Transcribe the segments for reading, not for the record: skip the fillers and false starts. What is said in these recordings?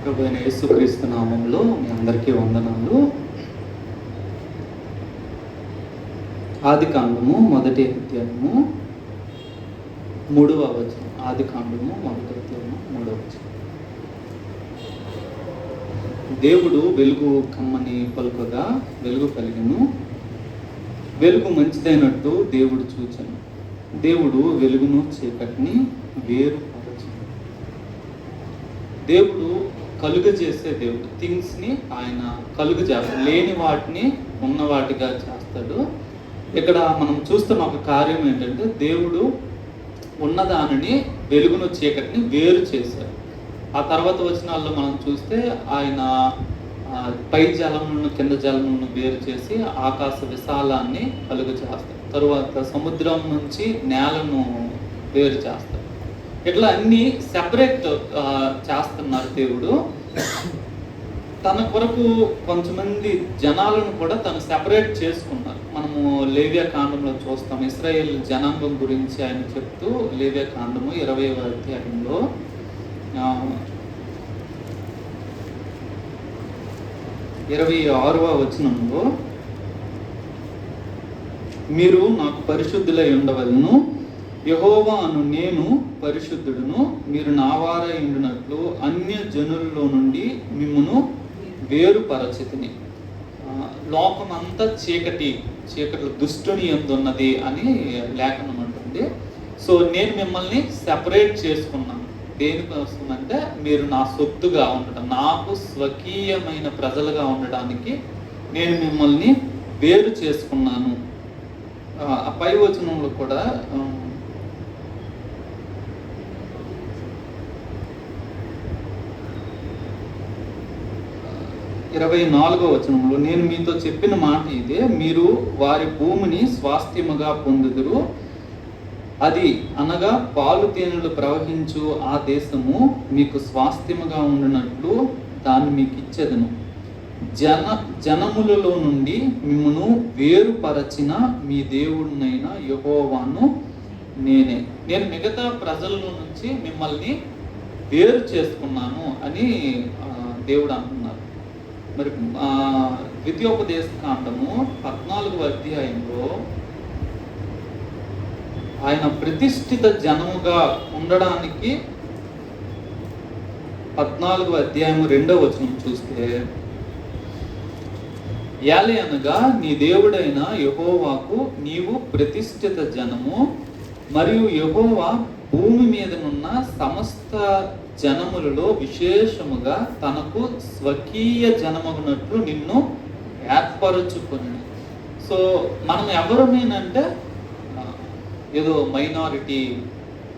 ప్రభు అయిన యేసుక్రీస్తు నామంలో మీ అందరికీ వందనాలు. ఆదికాండము 1వ అధ్యాయము 3వ వచనం. ఆదికాండము 1వ అధ్యాయము 3వ వచనం. దేవుడు వెలుగు కమ్మని పలుకగా వెలుగు కలిగెను. వెలుగు మంచిదైనట్టు దేవుడు చూచెను. దేవుడు వెలుగును చీకటిని వేరుపరచెను. దేవుడు కలుగజేసే దేవుడు. థింగ్స్ని ఆయన కలుగజేస్తాడు. లేని వాటిని ఉన్న వాటిగా చేస్తాడు. ఇక్కడ మనం చూస్తున్న ఒక కార్యం ఏంటంటే, దేవుడు ఉన్నదానిని వెలుగును చీకటిని వేరు చేశాడు. ఆ తర్వాత వచనాల్లో మనం చూస్తే ఆయన పై జలములను కింద జలములను వేరు చేసి ఆకాశ విశాలాన్ని కలుగు చేస్తాడు. తరువాత సముద్రం నుంచి నేలను వేరు చేస్తాడు. ఇట్లా అన్ని సెపరేట్ చేస్తున్నారు దేవుడు. తన కొరకు కొంతమంది జనాలను కూడా తను సెపరేట్ చేసుకున్నారు. మనము లేవియా కాండంలో చూస్తాం. ఇశ్రాయేల్ జనాంగం గురించి ఆయన చెప్తూ లేవియా కాండము 20వ అధ్యాయంలో 26వ వచనంలో, మీరు నాకు పరిశుద్ధులై ఉండవలను, యెహోవా అను నేను పరిశుద్ధుడును, మీరు నా వారై ఉండినట్లు అన్య జనుల్లో నుండి మిమ్మును వేరుపరచితిని. లోకమంతా చీకటి దుష్టుని ఎందున్నది అని లేఖనం అంటుంది. సో నేను మిమ్మల్ని సెపరేట్ చేసుకున్నాను. దేనికోసం అంటే, మీరు నా సొత్తుగా ఉండటం, నాకు స్వకీయమైన ప్రజలుగా ఉండడానికి నేను మిమ్మల్ని వేరు చేసుకున్నాను. ఆ పై వచనంలో కూడా 24వ వచనంలో, నేను మీతో చెప్పిన మాట ఇదే, మీరు వారి భూమిని స్వాస్థ్యముగా పొందుదురు, అది అనగా పాలు తేనెలు ప్రవహించు ఆ దేశము మీకు స్వాస్థ్యముగా ఉండినట్లు దాన్ని మీకు ఇచ్చేదను. జనములలో నుండి మిమ్మును వేరుపరచిన మీ దేవుడినైన యెహోవాను నేనే. నేను మిగతా ప్రజల నుంచి మిమ్మల్ని వేరు చేసుకున్నాను అని దేవుడు అంటున్నారు. మరి ద్వితీయోపదేశ కాండము 14వ అధ్యాయంలో ఆయన ప్రతిష్ఠిత జనముగా ఉండడానికి 14వ అధ్యాయము 2వ వచనం చూస్తే, యాలే అనగా నీ దేవుడైన యెహోవాకు నీవు ప్రతిష్ఠిత జనము, మరియు యెహోవా భూమి మీదనున్న సమస్త జనములలో విశేషముగా తనకు స్వకీయ జనమగునట్లు నిన్ను ఏర్పరచుకొని. సో మనం ఎవరమేనంటే ఏదో మైనారిటీ,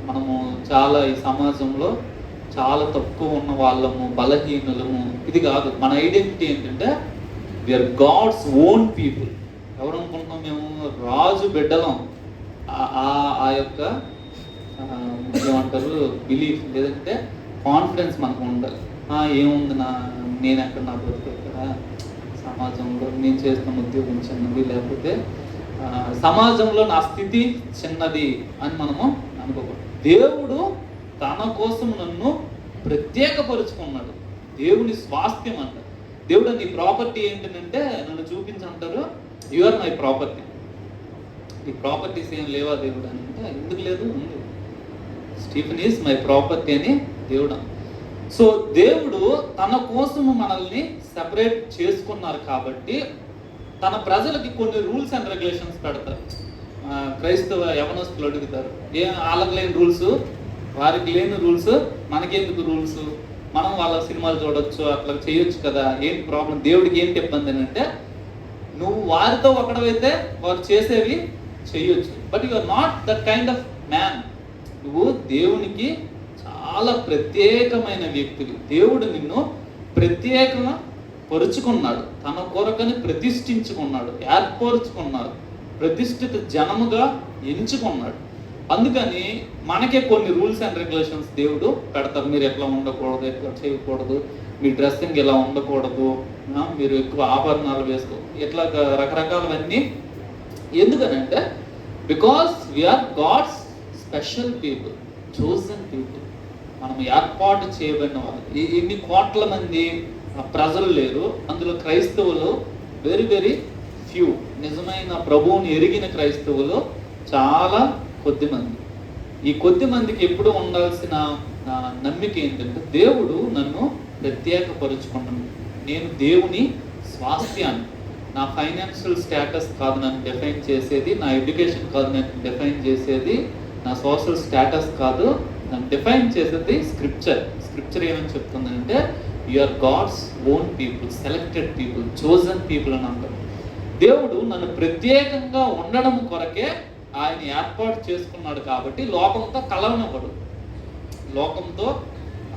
మనము చాలా ఈ సమాజంలో చాలా తక్కువ ఉన్న వాళ్ళము, బలహీనులము, ఇది కాదు. మన ఐడెంటిటీ ఏంటంటే వీఆర్ గాడ్స్ ఓన్ పీపుల్. ఎవరు అనుకుంటున్నాం మేము? రాజు బిడ్డలం. ఆ యొక్క ఏమంటారు బిలీఫ్, లేదంటే కాన్ఫిడెన్స్ మనకు ఉండాలి. ఏముంది నేను ఎక్కడ, నా బతుకు ఎక్కడ, సమాజంలో నేను చేస్తున్న ఉద్యోగం చిన్నది, లేకపోతే సమాజంలో నా స్థితి చిన్నది అని మనము అనుకోకూడదు. దేవుడు తన కోసం నన్ను ప్రత్యేకపరుచుకున్నాడు. దేవుని స్వాస్థ్యం అంటారు. దేవుడు నీ ప్రాపర్టీ ఏంటంటే నన్ను చూపించంటారు, యు ఆర్ మై ప్రాపర్టీ. ఈ ప్రాపర్టీస్ ఏం లేవా దేవుడు అని అంటే, ఎందుకు లేదు, ఉంది. స్టీఫెన్ ఈజ్ మై ప్రాపర్టీ అని దేవుడు. సో దేవుడు తన కోసము మనల్ని సెపరేట్ చేసుకున్నారు కాబట్టి తన ప్రజలకి కొన్ని రూల్స్ అండ్ రెగ్యులేషన్స్ పెడతారు. క్రైస్తవ యవనస్తులు అడుగుతారు, వాళ్ళకి లేని రూల్స్, వారికి లేని రూల్స్, మనకెందుకు రూల్స్? మనం వాళ్ళ సినిమాలు చూడొచ్చు, అట్లా చేయొచ్చు కదా, ఏంటి ప్రాబ్లం? దేవుడికి ఏంటి ఇబ్బంది అని అంటే, నువ్వు వారితో ఒకడవైతే వారు చేసేవి చేయొచ్చు, but you are not that kind of man. నువ్వు దేవునికి చాలా ప్రత్యేకమైన వ్యక్తివి. దేవుడు నిన్ను ప్రత్యేకంగా పరుచుకున్నాడు, తన కొరకని ప్రతిష్ఠించుకున్నాడు, ఏర్పరుచుకున్నాడు, ప్రతిష్ఠిత జనముగా ఎంచుకున్నాడు. అందుకని మనకే కొన్ని రూల్స్ అండ్ రెగ్యులేషన్స్ దేవుడు పెడతారు. మీరు ఎట్లా ఉండకూడదు, ఎట్లా చేయకూడదు, మీ డ్రెస్సింగ్ ఎలా ఉండకూడదు, మీరు ఎక్కువ ఆభరణాలు వేసుకో, ఇట్లా రకరకాలవన్నీ. ఎందుకనంటే, because we are God's special people, chosen people. మనం ఏర్పాటు చేయబడిన వాళ్ళు. ఇన్ని కోట్ల మంది ప్రజలు లేరు, అందులో క్రైస్తవులు వెరీ వెరీ ఫ్యూ. నిజమైన ప్రభువుని ఎరిగిన క్రైస్తవులు చాలా కొద్ది మంది. ఈ కొద్ది మందికి ఎప్పుడు ఉండాల్సిన నమ్మిక ఏంటంటే, దేవుడు నన్ను ప్రత్యేకపరుచుకున్నాను, నేను దేవుని స్వాస్థ్యాన్ని. నా ఫైనాన్షియల్ స్టేటస్ కాదు నన్ను డిఫైన్ చేసేది, నా ఎడ్యుకేషన్ కాదు నన్ను డిఫైన్ చేసేది, నా సోషల్ స్టేటస్ కాదు నన్ను డిఫైన్ చేసేది స్క్రిప్చర్. స్క్రిప్చర్ ఏమని చెప్తుందంటే, you are God's own people, selected people, chosen people అని అంటారు. దేవుడు నన్ను ప్రత్యేకంగా ఉండడం కొరకే ఆయన ఏర్పాటు చేసుకున్నాడు. కాబట్టి లోకంతో కలవనివ్వడు. లోకంతో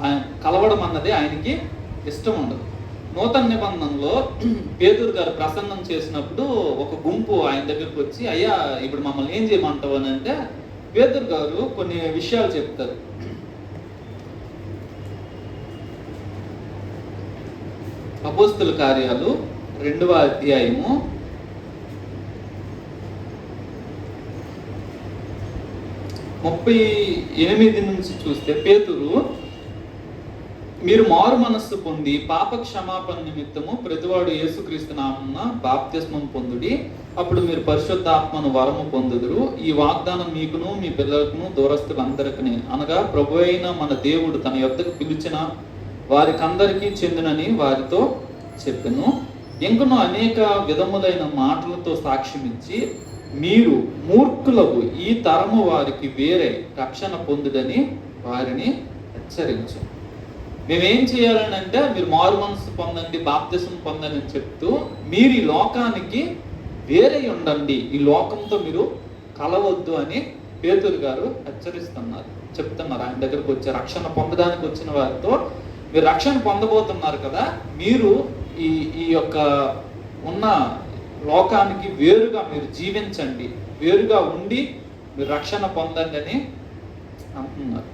ఆయన కలవడం అన్నది ఆయనకి ఇష్టం ఉండదు. నూతన నిబంధనలో పేతురు గారు ప్రసంగం చేసినప్పుడు ఒక గుంపు ఆయన దగ్గరికి వచ్చి, అయ్యా ఇప్పుడు మమ్మల్ని ఏం చేయమంటావు అని అంటే, పేతురు గారు కొన్ని విషయాలు చెప్తారు. అపోస్తుల కార్యాలు 2వ అధ్యాయము 38 నుంచి చూస్తే, పేతురు, మీరు మారు మనస్సు పొంది పాప క్షమాపణ నిమిత్తము ప్రతివాడు యేసుక్రీస్తు నామమున బాప్తిస్మం పొందుడి, అప్పుడు మీరు పరిశుద్ధాత్మను వరము పొందుదురు. ఈ వాగ్దానం మీకును మీ పిల్లలకును దూరస్తులందరికీ, అనగా ప్రభు అయిన మన దేవుడు తన యొద్దకు పిలిచిన వారికందరికీ చెందునని వారితో చెప్పెను. ఇంకనూ అనేక విధములైన మాటలతో సాక్ష్యమిచ్చి, మీరు మూర్ఖులకు ఈ తరము వారికి వేరే రక్షణ పొందుడని వారిని హెచ్చరించు. మేమేం చేయాలని అంటే, మీరు మారు మనసు పొందండి, బాప్తిసం పొందని చెప్తూ, మీరు ఈ లోకానికి వేరే ఉండండి, ఈ లోకంతో మీరు కలవద్దు అని పేతురు గారు హెచ్చరిస్తున్నారు, చెప్తున్నారు. ఆయన దగ్గరకు వచ్చే రక్షణ పొందడానికి వచ్చిన వారితో, మీరు రక్షణ పొందబోతున్నారు కదా, మీరు ఈ యొక్క ఉన్న లోకానికి వేరుగా మీరు జీవించండి, వేరుగా ఉండి మీరు రక్షణ పొందండి అని అంటున్నారు.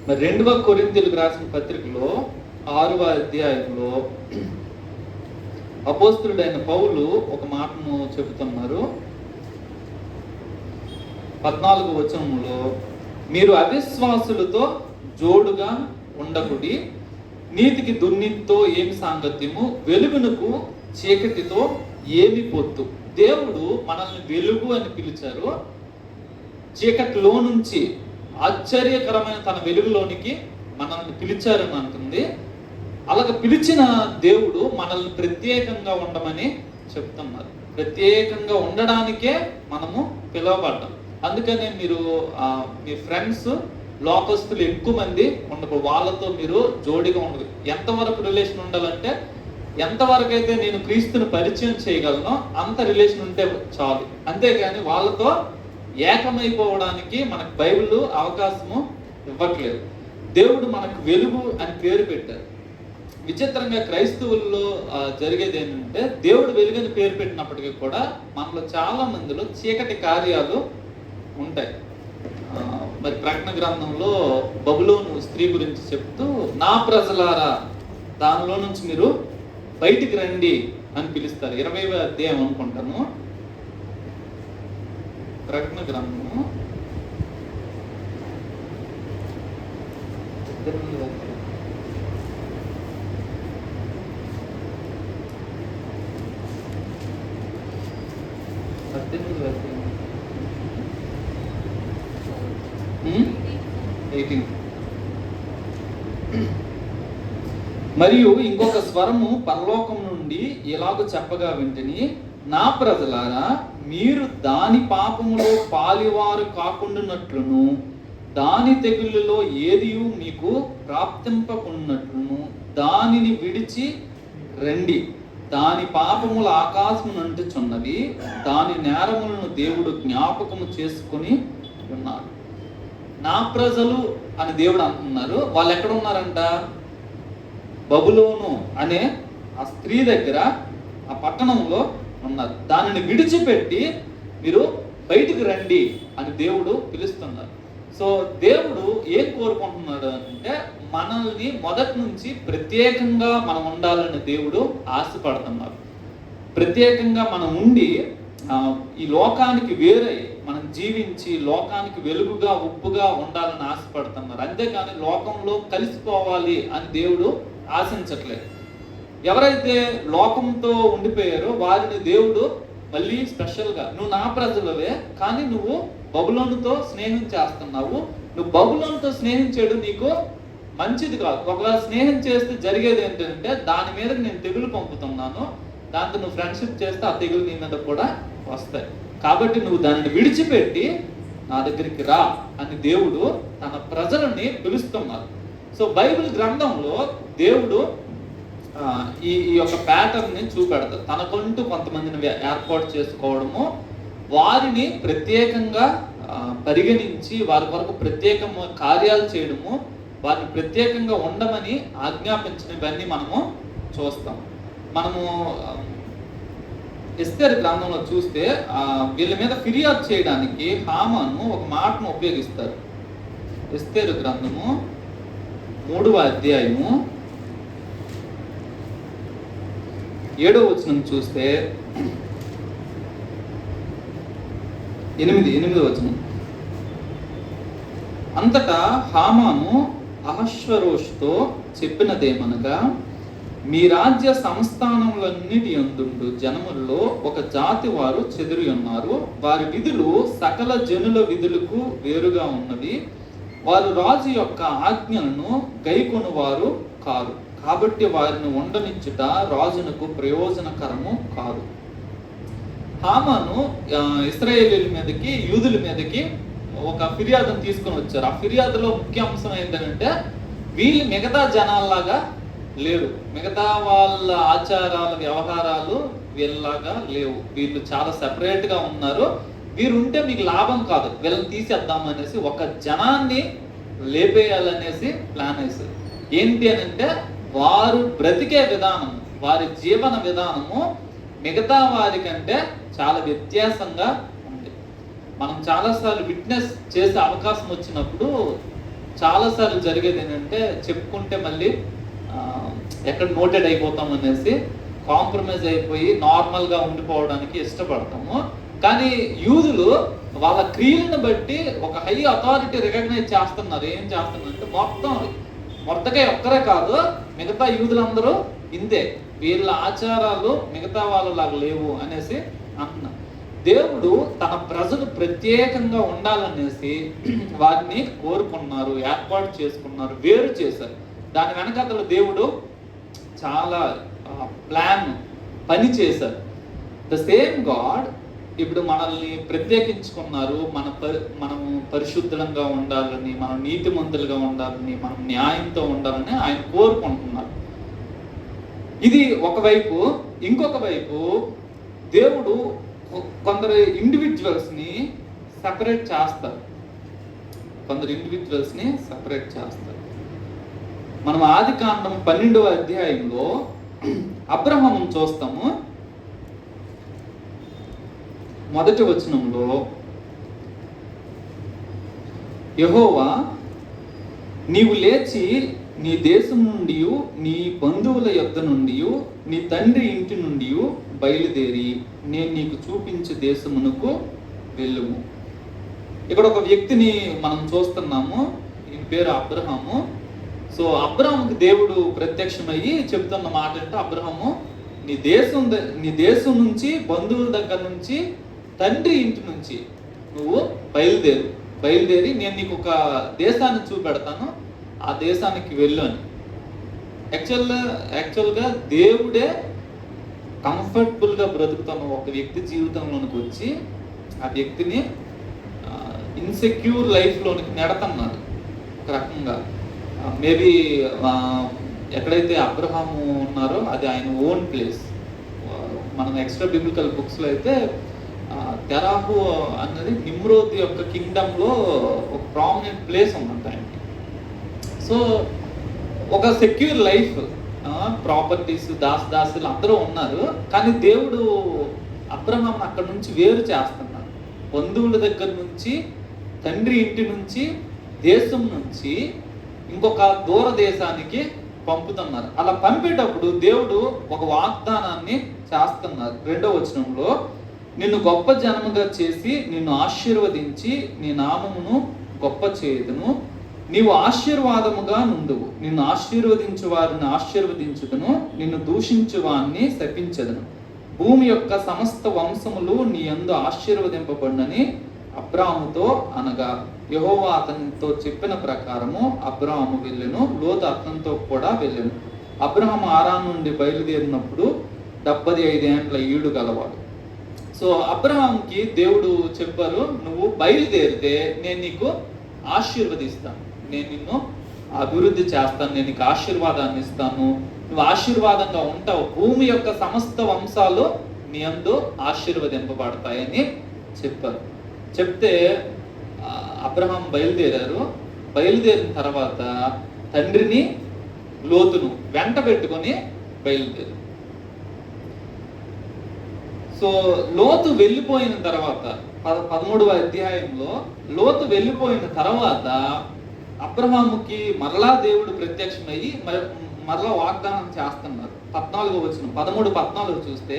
మరి 2వ కొరింథీయులకు రాసిన పత్రికలో 6వ అధ్యాయంలో అపోస్తలుడైన పౌలు ఒక మాటను చెబుతున్నారు. 14వ వచనంలో, మీరు అవిశ్వాసులతో జోడుగా ఉండకుడి, నీతికి దుర్నీతితో ఏమి సాంగత్యము, వెలుగునకు చీకటితో ఏమి పొత్తు. దేవుడు మనల్ని వెలుగు అని పిలిచారు, చీకటిలో నుంచి ఆశ్చర్యకరమైన తన వెలుగులోనికి మనల్ని పిలిచారని అంటుంది. అలాగ పిలిచిన దేవుడు మనల్ని ప్రత్యేకంగా ఉండమని చెప్తున్నారు. ప్రత్యేకంగా ఉండడానికే మనము పిలువబడ్డాం. అందుకనే మీరు మీ ఫ్రెండ్స్ లోకస్తులు ఎక్కువ మంది ఉండకూడదు, వాళ్ళతో మీరు జోడిగా ఉండదు. ఎంతవరకు రిలేషన్ ఉండాలంటే, ఎంతవరకు అయితే నేను క్రీస్తుని పరిచయం చేయగలను అంత రిలేషన్ ఉంటే చాలు. అంతేగాని వాళ్ళతో ఏకమైపోవడానికి మనకు బైబిల్ అవకాశము ఇవ్వట్లేదు. దేవుడు మనకు వెలుగు అని పేరు పెట్టారు. విచిత్రంగా క్రైస్తవుల్లో జరిగేది ఏంటంటే, దేవుడు వెలుగని పేరు పెట్టినప్పటికీ కూడా మనలో చాలా మందిలో చీకటి కార్యాలు ఉంటాయి. మరి ప్రకటన గ్రంథంలో బబులోను స్త్రీ గురించి చెప్తూ, నా ప్రజలారా దానిలో నుంచి మీరు బయటికి రండి అని పిలుస్తారు. 20వ అధ్యాయం అనుకుంటాను, ప్రకటన గ్రంథము 18. మరియు ఇంకొక స్వరము పరలోకం నుండి ఎలాగ చెప్పగా వింటిని, నా ప్రజలారా, మీరు దాని పాపములో పాలివారు కాకుండానట్లును, దాని తెగుళ్ళలో ఏదియు మీకు ప్రాప్తింపకున్నట్లును దానిని విడిచి రండి. దాని పాపముల ఆకాశము నంటుచున్నవి, దాని నేరములను దేవుడు జ్ఞాపకము చేసుకుని ఉన్నాడు. నా ప్రజలు అని దేవుడు అంటున్నారు. వాళ్ళు ఎక్కడ ఉన్నారంట? బబులోను అనే ఆ స్త్రీ దగ్గర, ఆ పట్టణంలో ఉన్నారు. దానిని విడిచిపెట్టి మీరు బయటికి రండి అని దేవుడు పిలుస్తున్నారు. సో దేవుడు ఏం కోరుకుంటున్నాడు అంటే, మనల్ని మొదటి నుంచి ప్రత్యేకంగా మనం ఉండాలని దేవుడు ఆశపడుతున్నారు. ప్రత్యేకంగా మనం ఉండి ఈ లోకానికి వేరే మనం జీవించి లోకానికి వెలుగుగా ఉప్పుగా ఉండాలని ఆశపడుతున్నారు. అంతేకాని లోకంలో కలిసిపోవాలి అని దేవుడు ఆశించట్లేదు. ఎవరైతే లోకంతో ఉండిపోయారో వారిని దేవుడు మళ్ళీ స్పెషల్గా, నువ్వు నా ప్రజలవే కానీ నువ్వు బబులోనుతో స్నేహం చేస్తున్నావు, నువ్వు బబులోనుతో స్నేహం చేయడం నీకు మంచిది కాదు. ఒకవేళ స్నేహం చేస్తే జరిగేది ఏంటంటే దాని మీద నేను తెగులు పంపుతున్నాను, దాంతో నువ్వు ఫ్రెండ్షిప్ చేస్తే ఆ తెగులు నీ మీద కూడా వస్తాయి. కాబట్టి నువ్వు దానిని విడిచిపెట్టి నా దగ్గరికి రా అని దేవుడు తన ప్రజలని పిలుస్తున్నారు. సో బైబిల్ గ్రంథంలో దేవుడు ఈ యొక్క ప్యాటర్న్ని చూపెడతారు. తనకంటూ కొంతమందిని ఏర్పాటు చేసుకోవడము, వారిని ప్రత్యేకంగా పరిగణించి వారి కొరకు ప్రత్యేక కార్యాలు చేయడము, వారిని ప్రత్యేకంగా ఉండమని ఆజ్ఞాపించినవన్నీ మనము చూస్తాం. మనము ఎస్తేరు గ్రంథంలో చూస్తే వీళ్ళ మీద ఫిర్యాదు చేయడానికి హామాను ఒక మాటను ఉపయోగిస్తారు. ఎస్తేరు గ్రంథము 3వ అధ్యాయము 7వ వచనం చూస్తే 8వ వచనం. అంతటా హామాను అహష్వరోషుతో చెప్పినదేమనగా, మీ రాజ్య సంస్థానములన్నిటి యందుండు జనముల్లో ఒక జాతి వారు చెదిరి ఉన్నారు, వారి విధులు సకల జనుల విధులకు వేరుగా ఉన్నవి, వారు రాజు యొక్క ఆజ్ఞలను గైకొనువారు కారు, కాబట్టి వారిని ఉండనిచ్చుట రాజునకు ప్రయోజనకరము కాదు. హామాను ఇశ్రాయేలీయుల మీదకి, యూదుల మీదకి ఒక ఫిర్యాదును తీసుకొని వచ్చారు. ఆ ఫిర్యాదులో ముఖ్య అంశం ఏంటంటే వీళ్ళు మిగతా జనాల్లాగా లేరు, మిగతా వాళ్ళ ఆచారాల వ్యవహారాలు వీళ్ళలాగా లేవు, వీళ్ళు చాలా సెపరేట్గా ఉన్నారు, వీరు ఉంటే మీకు లాభం కాదు, వీళ్ళని తీసేద్దాం అనేసి ఒక జనాన్ని లేపేయాలనేసి ప్లాన్ వేశారు. ఏంటి అని అంటే వారు బ్రతికే విధానం, వారి జీవన విధానము మిగతా వారి కంటే చాలా వ్యత్యాసంగా ఉంది. మనం చాలాసార్లు విట్నెస్ చేసే అవకాశం వచ్చినప్పుడు చాలాసార్లు జరిగేది ఏంటంటే చెప్పుకుంటే మళ్ళీ ఎక్కడ నోటెడ్ అయిపోతాం అనేసి కాంప్రమైజ్ అయిపోయి నార్మల్గా ఉండిపోవడానికి ఇష్టపడతాము. కానీ యూదులు వాళ్ళ క్రియలను బట్టి ఒక హై అథారిటీ రికగ్నైజ్ చేస్తున్నారు. ఏం చేస్తున్నారంటే మొత్తం మొత్తగా ఒక్కరే కాదు, మిగతా యూదులందరూ ఇంతే, వీళ్ళ ఆచారాలు మిగతా వాళ్ళలాగా లేవు అనేసి అంటున్నారు. దేవుడు తన ప్రజలు ప్రత్యేకంగా ఉండాలనేసి వారిని కోరుకున్నారు, ఏర్పాటు చేసుకున్నారు, వేరు చేశారు. దాని వెనకాతల దేవుడు చాలా పని చేశారు. ద సేమ్ గాడ్ ఇప్పుడు మనల్ని ప్రత్యేకించుకున్నారు, మనము పరిశుద్ధంగా ఉండాలని, మనం నీతిమంతులుగా ఉండాలని, మనం న్యాయంతో ఉండాలని ఆయన కోరుకుంటున్నారు. ఇది ఒకవైపు. ఇంకొక వైపు దేవుడు కొందరు ఇండివిజువల్స్ని సెపరేట్ చేస్తారు, మనం ఆదికాండం 12వ అధ్యాయంలో అబ్రహామును చూస్తాము. మొదటి వచనంలో, యెహోవా నీవు లేచి నీ దేశం నుండి, నీ బంధువుల యొద్ద నుండి, నీ తండ్రి ఇంటి నుండి బయలుదేరి నేను నీకు చూపించే దేశమునకు వెళ్ళుము. ఇక్కడ ఒక వ్యక్తిని మనం చూస్తున్నాము, ఈయన పేరు అబ్రహాము. సో అబ్రహాముకి దేవుడు ప్రత్యక్షమయ్యి చెప్తున్న మాట అంటే, అబ్రహాము నీ దేశం నుంచి, బంధువుల దగ్గర నుంచి, తండ్రి ఇంటి నుంచి నువ్వు బయలుదేరి నేను నీకు ఒక దేశాన్ని చూపెడతాను, ఆ దేశానికి వెళ్ళు అని. యాక్చువల్గా దేవుడే కంఫర్టబుల్గా బ్రతుకుతున్న ఒక వ్యక్తి జీవితంలోనికి వచ్చి ఆ వ్యక్తిని ఇన్సెక్యూర్ లైఫ్లోనికి నెడతన్నారు ఒక రకంగా. మేబీ ఎక్కడైతే అబ్రహాము ఉన్నారో అది ఆయన ఓన్ ప్లేస్. మనం ఎక్స్ట్రా బిబ్లికల్ బుక్స్లో అయితే తెరాహు అన్నది నిమ్రోద్ యొక్క కింగ్డమ్లో ఒక ప్రామినెంట్ ప్లేస్ ఉందంట ఆయనకి. సో ఒక సెక్యూర్ లైఫ్, ప్రాపర్టీస్, దాసులు అందరూ ఉన్నారు. కానీ దేవుడు అబ్రహాం అక్కడ నుంచి వేరు చేస్తున్నారు. బంధువుల దగ్గర నుంచి, తండ్రి ఇంటి నుంచి, దేశం నుంచి ఇంకొక దూర దేశానికి పంపుతున్నారు. అలా పంపేటప్పుడు దేవుడు ఒక వాగ్దానాన్ని చేస్తున్నారు. 2వ వచనంలో, నిన్ను గొప్ప జనముగా చేసి నిన్ను ఆశీర్వదించి నీ నామమును గొప్ప చేయుదును. నీవు ఆశీర్వాదముగా నుండువు. నిన్ను ఆశీర్వదించు వారిని ఆశీర్వదించుదును, నిన్ను దూషించు వారిని శపించదును. భూమి యొక్క సమస్త వంశములు నీ యందు ఆశీర్వదింపబడినని అబ్రాహాముతో అనగా, యెహోవా అతనితో చెప్పిన ప్రకారము అబ్రాహాము వెళ్ళెను, లోతు అతనితో కూడా వెళ్ళెను. అబ్రాహాము ఆరాను నుండి బయలుదేరినప్పుడు 75 ఏండ్ల ఈడు గలవాడు. సో అబ్రాహాంకి దేవుడు చెప్పారు, నువ్వు బయలుదేరితే నేను నీకు ఆశీర్వదిస్తాను, నేను నిన్ను అభివృద్ధి చేస్తాను, నేను నీకు ఆశీర్వాదాన్ని ఇస్తాను, నువ్వు ఆశీర్వాదంగా ఉంటావు, భూమి యొక్క సమస్త వంశాలు నీ యందు ఆశీర్వదింపబడతాయని చెప్పారు. చెప్తే అబ్రహాం బయలుదేరారు. బయలుదేరిన తర్వాత తండ్రిని లోతును వెంట పెట్టుకొని బయలుదేరు. సో లోతు వెళ్ళిపోయిన తర్వాత 13వ అధ్యాయంలో లోతు వెళ్ళిపోయిన తర్వాత అబ్రహాముకి మరలా దేవుడు ప్రత్యక్షమయ్యి మరలా వాగ్దానం చేస్తున్నారు. 14వ వచనం 13-14 చూస్తే,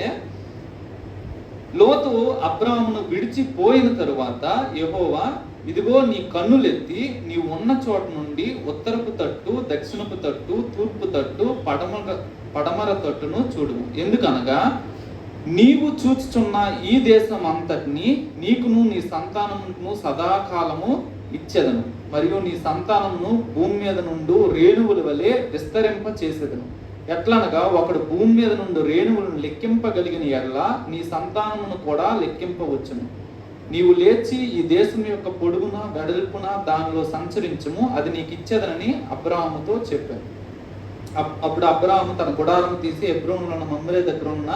లోతు అబ్రాహామును విడిచిపోయిన తరువాత యెహోవా, ఇదిగో నీ కన్నులెత్తి నీవు ఉన్న చోట నుండి ఉత్తరపు తట్టు, దక్షిణపు తట్టు, తూర్పు తట్టు, పడమర తట్టును చూడుము. ఎందుకనగా నీవు చూచుచున్న ఈ దేశం అంతటిని నీకును నీ సంతానమును సదాకాలము ఇచ్చెదను, మరియు నీ సంతానమును భూమి మీద నుండి రేణువుల వలె విస్తరింప చేసేదను. ఎట్లనగా ఒకడు భూమి మీద నుండి రేణువులను లెక్కింపగలిగిన ఎడల నీ సంతానమును కూడా లెక్కింపవచ్చును. నీవు లేచి ఈ దేశం యొక్క పొడుగున వెడల్పున దానిలో సంచరించుము, అది నీకు ఇచ్చేదనని అబ్రాహాముతో చెప్పాను. అప్పుడు అబ్రాహాము తన గుడారం తీసి హెబ్రోనులో ఉన్న మమ్రే దగ్గర ఉన్న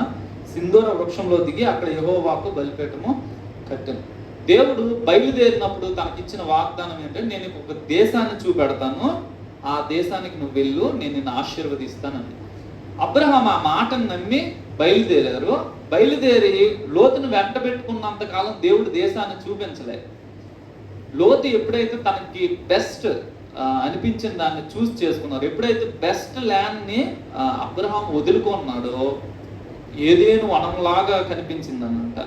సింధూర వృక్షంలో దిగి అక్కడ యెహోవాకు బలిపీఠము కట్టాను. దేవుడు బయలుదేరినప్పుడు తనకిచ్చిన వాగ్దానం ఏంటంటే, నేను ఒక దేశాన్ని చూపెడతాను, ఆ దేశానికి నువ్వు వెళ్ళు, నేను నిన్ను ఆశీర్వదిస్తానని. అబ్రహాం ఆ మాటను నమ్మి బయలుదేరారు. బయలుదేరి లోతును వెంట పెట్టుకున్నంత కాలం దేవుడు దేశాన్ని చూపించలేదు. లోతు ఎప్పుడైతే తనకి బెస్ట్ అనిపించిన దాన్ని చూస్ చేసుకున్నారు, ఎప్పుడైతే బెస్ట్ ల్యాండ్ని అబ్రహాం వదులుకున్నాడో, ఏదేను వనంలాగా కనిపించింది అన్నమాట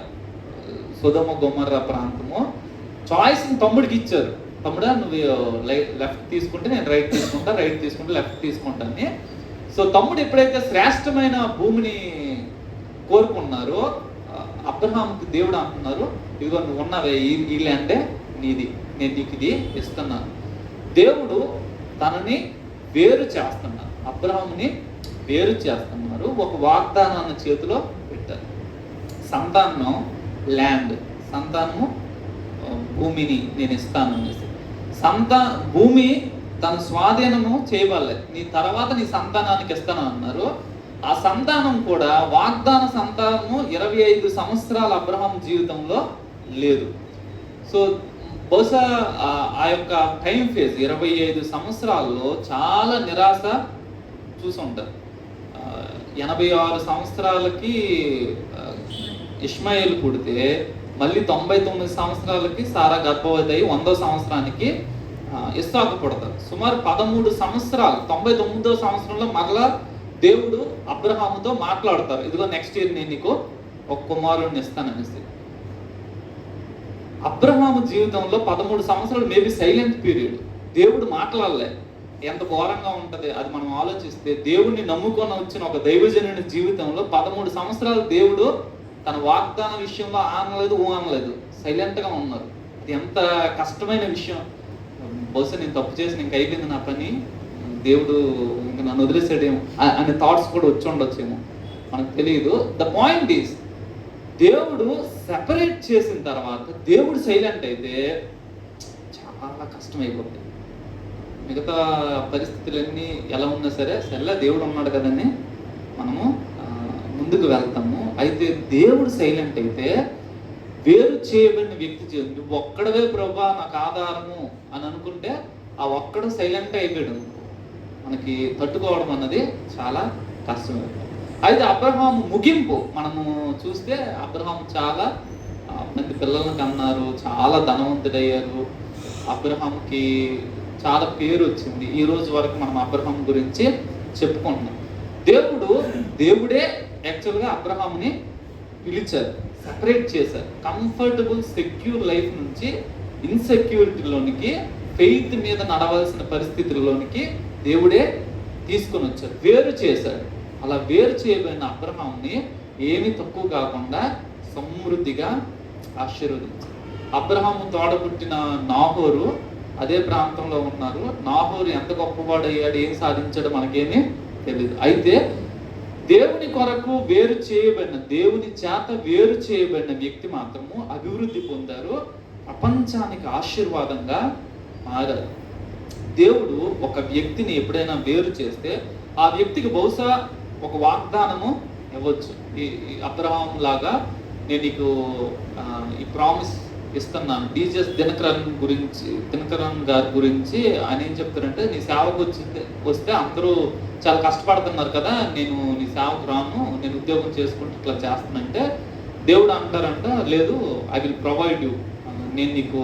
సొదొమ గొమొర్రా ప్రాంతము. చాయిస్ని తమ్ముడికి ఇచ్చారు, తమ్ముడా నువ్వు లెఫ్ట్ తీసుకుంటే నేను రైట్ తీసుకుంటా, రైట్ తీసుకుంటే లెఫ్ట్ తీసుకుంటాను. సో తమ్ముడు ఎప్పుడైతే శ్రేష్టమైన భూమిని కోరుకున్నారో, అబ్రహాంకి దేవుడు అంటున్నారు, ఇదిగో నువ్వు ఉన్నవే ఈ ల్యాండే నీది, నేను నీకు ఇది ఇస్తున్నాను. దేవుడు తనని వేరు చేస్తున్నారు, అబ్రహాముని వేరు చేస్తున్నారు, ఒక వాగ్దానాన్ని చేతిలో పెట్టారు. సంతానం ల్యాండ్, సంతానము భూమిని నేను ఇస్తాను అనేసి. భూమి తన స్వాధీనము చేయబడలేదు, నీ తర్వాత నీ సంతానానికి ఇస్తాను అన్నారు. ఆ సంతానం కూడా వాగ్దాన సంతానము 25 సంవత్సరాల అబ్రహాం జీవితంలో లేదు. సో బహుశా ఆ యొక్క టైం ఫేజ్ 25 సంవత్సరాల్లో చాలా నిరాశ చూసి ఉంటారు. 86 సంవత్సరాలకి ఇష్మాయేలు పుడితే మళ్ళీ 99 సంవత్సరాలకి సారా గర్భవతి అయి 100వ సంవత్సరానికి ఇస్సాకు పుడతారు. సుమారు 13 సంవత్సరాలు, 99వ సంవత్సరంలో మరలా దేవుడు అబ్రహాముతో మాట్లాడతారు, ఇదిగో నెక్స్ట్ ఇయర్ నేను నీకు ఒక కుమారుడిని ఇస్తాననేసి. అబ్రహాము జీవితంలో 13 సంవత్సరాలు మేబీ సైలెంట్ పీరియడ్, దేవుడు మాట్లాడలే. ఎంత ఘోరంగా ఉంటుంది అది మనం ఆలోచిస్తే. దేవుడిని నమ్ముకొని వచ్చిన ఒక దైవజనుని జీవితంలో 13 సంవత్సరాలు దేవుడు తన వాగ్దాన విషయంలో ఆనలేదు, అనలేదు, సైలెంట్గా ఉన్నారు. అది ఎంత కష్టమైన విషయం. బహుశా నేను తప్పు చేసి ఇంక అయిపోయింది నా పని, దేవుడు ఇంక నన్ను వదిలేసాడేమో అనే థాట్స్ కూడా వచ్చి ఉండొచ్చేమో, మనకు తెలియదు. ద పాయింట్ ఈస్, దేవుడు సెపరేట్ చేసిన తర్వాత దేవుడు సైలెంట్ అయితే చాలా కష్టమైపోతుంది. మిగతా పరిస్థితులన్నీ ఎలా ఉన్నా సరే దేవుడు ఉన్నాడు కదని మనము ముందుకు వెళ్తాము. అయితే దేవుడు సైలెంట్ అయితే వేరు చేయబడిన వ్యక్తి నువ్వు ఒక్కడవే ప్రభా నాకు ఆధారము అని అనుకుంటే ఆ ఒక్కడు సైలెంట్ అయిపోయాడు, మనకి తట్టుకోవడం అన్నది చాలా కష్టమైపోయింది. అయితే అబ్రహాము ముగింపు మనము చూస్తే, అబ్రహాము చాలా మంది పిల్లలను కన్నారు, చాలా ధనవంతుడయ్యారు, అబ్రహాముకి చాలా పేరు వచ్చింది. ఈ రోజు వరకు మనం అబ్రహాం గురించి చెప్పుకుంటున్నాం. దేవుడే యాక్చువల్గా అబ్రహాముని పిలిచారు, సెపరేట్ చేశారు. కంఫర్టబుల్ సెక్యూర్ లైఫ్ నుంచి ఇన్సెక్యూరిటీలోనికి, ఫెయిత్ మీద నడవాల్సిన పరిస్థితుల్లోనికి దేవుడే తీసుకొని వచ్చారు, వేరు చేశాడు. అలా వేరు చేయబడిన అబ్రహాంని ఏమీ తక్కువ కాకుండా సమృద్ధిగా ఆశీర్వదించారు. అబ్రహాము తోడబుట్టిన నాహోరు అదే ప్రాంతంలో ఉన్నారు. నాహోరు ఎంత గొప్పవాడయ్యాడు, ఏం సాధించాడో మనకేమీ తెలియదు. అయితే దేవుని కొరకు వేరు చేయబడిన, దేవుని చేత వేరు చేయబడిన వ్యక్తి మాత్రము అభివృద్ధి పొందారు, ప్రపంచానికి ఆశీర్వాదంగా మారారు. దేవుడు ఒక వ్యక్తిని ఎప్పుడైనా వేరు చేస్తే ఆ వ్యక్తికి బహుశా ఒక వాగ్దానము ఇవ్వచ్చు. ఈ అబ్రహాం లాగా నేను నీకు ఈ ప్రామిస్ ఇస్తున్నాను. డీజెస్ దినకరన్ గారి గురించి ఆయన ఏం చెప్తారంటే, నీ సేవకు వస్తే అందరూ చాలా కష్టపడుతున్నారు కదా, నేను నీ సేవకు రాను, నేను ఉద్యోగం చేసుకుంటూ ఇట్లా చేస్తానంటే దేవుడు అంటారంట, లేదు, ఐ విల్ ప్రొవైడ్ యూ, నేను నీకు